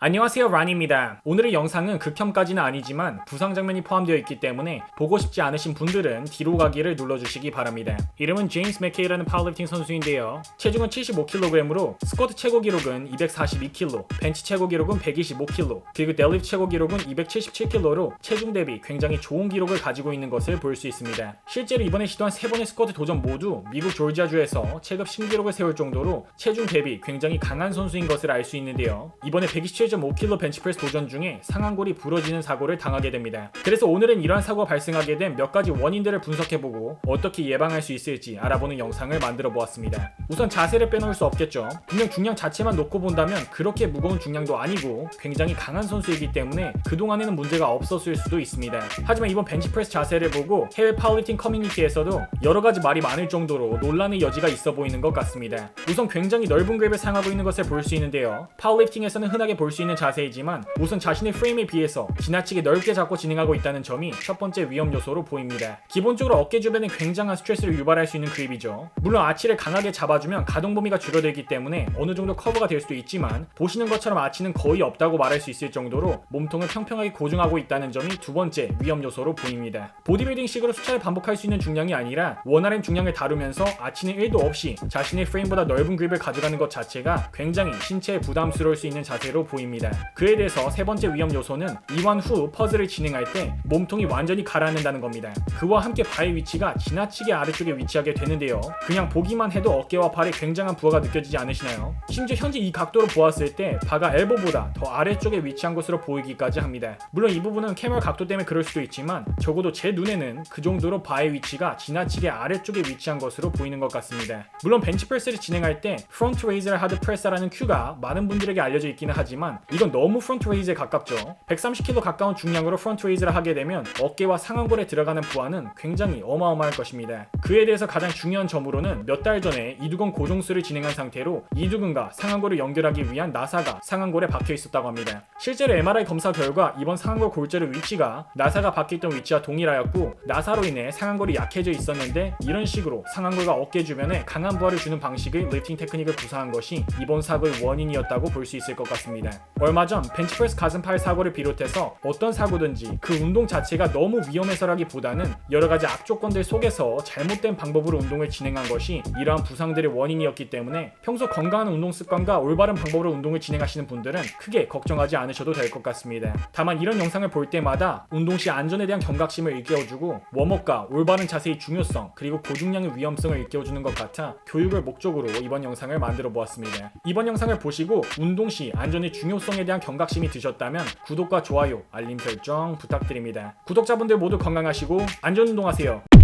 안녕하세요, 란입니다. 오늘의 영상은 극혐까지는 아니지만 부상 장면이 포함되어 있기 때문에 보고 싶지 않으신 분들은 뒤로 가기를 눌러주시기 바랍니다. 이름은 제임스 맥케이라는 파워리프팅 선수인데요. 체중은 75kg으로 스쿼트 최고 기록은 242kg, 벤치 최고 기록은 125kg, 그리고 데드리프트 최고 기록은 277kg로 체중 대비 굉장히 좋은 기록을 가지고 있는 것을 볼 수 있습니다. 실제로 이번에 시도한 3번의 스쿼트 도전 모두 미국 조지아주에서 체급 신기록을 세울 정도로 체중 대비 굉장히 강한 선수인 것을 알 수 있는데요. 이번에 127.5kg 벤치프레스 도전 중에 상완골이 부러지는 사고를 당하게 됩니다. 그래서 오늘은 이러한 사고가 발생하게 된 몇 가지 원인들을 분석해보고 어떻게 예방할 수 있을지 알아보는 영상을 만들어 보았습니다. 우선 자세를 빼놓을 수 없겠죠. 분명 중량 자체만 놓고 본다면 그렇게 무거운 중량도 아니고 굉장히 강한 선수이기 때문에 그동안에는 문제가 없었을 수도 있습니다. 하지만 이번 벤치프레스 자세를 보고 해외 파워리프팅 커뮤니티에서도 여러가지 말이 많을 정도로 논란의 여지가 있어 보이는 것 같습니다. 우선 굉장히 넓은 그립을 사용하고 있는 것을 볼 수 있는데요. 파워리프팅에서는 흔하게 볼 수 있는 자세이지만 우선 자신의 프레임에 비해서 지나치게 넓게 잡고 진행하고 있다는 점이 첫 번째 위험 요소로 보입니다. 기본적으로 어깨 주변에 굉장한 스트레스를 유발할 수 있는 그립이죠. 물론 아치를 강하게 잡아주면 가동 범위가 줄어들기 때문에 어느 정도 커버가 될 수도 있지만 보시는 것처럼 아치는 거의 없다고 말할 수 있을 정도로 몸통을 평평하게 고정하고 있다는 점이 두 번째 위험 요소로 보입니다. 보디빌딩식으로 수차례 반복할 수 있는 중량이 아니라 원활한 중량을 다루면서 아치는 1도 없이 자신의 프레임보다 넓은 그립을 가져가는 것 자체가 굉장히 신체에 부담스러울 수 있는 자세로 보입니다. 그에 대해서 세 번째 위험 요소는 이완 후 퍼즐을 진행할 때 몸통이 완전히 가라앉는다는 겁니다. 그와 함께 발의 위치가 지나치게 아래쪽에 위치하게 되는데요. 그냥 보기만 해도 어깨와 발에 굉장한 부하가 느껴지지 않으시나요? 심지어 현재 이 각도로 보았을 때 바가 엘보보다 더 아래쪽에 위치한 것으로 보이기까지 합니다. 물론 이 부분은 캐머라 각도 때문에 그럴 수도 있지만 적어도 제 눈에는 그 정도로 바의 위치가 지나치게 아래쪽에 위치한 것으로 보이는 것 같습니다. 물론 벤치프레스를 진행할 때 프론트 레이저를 하드 프레스라는 큐가 많은 분들에게 알려져 있기는 하지만 이건 너무 프론트 레이즈에 가깝죠. 130kg 가까운 중량으로 프론트 레이즈를 하게 되면 어깨와 상완골에 들어가는 부하는 굉장히 어마어마할 것입니다. 그에 대해서 가장 중요한 점으로는 몇 달 전에 이두근 고정술을 진행한 상태로 이두근과 상완골을 연결하기 위한 나사가 상완골에 박혀 있었다고 합니다. 실제로 MRI 검사 결과 이번 상완골 골절의 위치가 나사가 박혀있던 위치와 동일하였고 나사로 인해 상완골이 약해져 있었는데 이런 식으로 상완골과 어깨 주변에 강한 부하를 주는 방식의 리프팅 테크닉을 구사한 것이 이번 사고의 원인이었다고 볼 수 있을 것 같습니다. 얼마 전 벤치프레스 가슴팔 사고를 비롯해서 어떤 사고든지 그 운동 자체가 너무 위험해서라기보다는 여러가지 악조건들 속에서 잘못된 방법으로 운동을 진행한 것이 이러한 부상들의 원인이었기 때문에 평소 건강한 운동 습관과 올바른 방법으로 운동을 진행하시는 분들은 크게 걱정하지 않으셔도 될 것 같습니다. 다만 이런 영상을 볼 때마다 운동 시 안전에 대한 경각심을 일깨워주고 웜업과 올바른 자세의 중요성 그리고 고중량의 위험성을 일깨워주는 것 같아 교육을 목적으로 이번 영상을 만들어 보았습니다. 이번 영상을 보시고 운동 시 안전의 중요성에 대한 경각심이 드셨다면 구독과 좋아요, 알림 설정 부탁드립니다. 구독자분들 모두 건강하시고 안전운동하세요.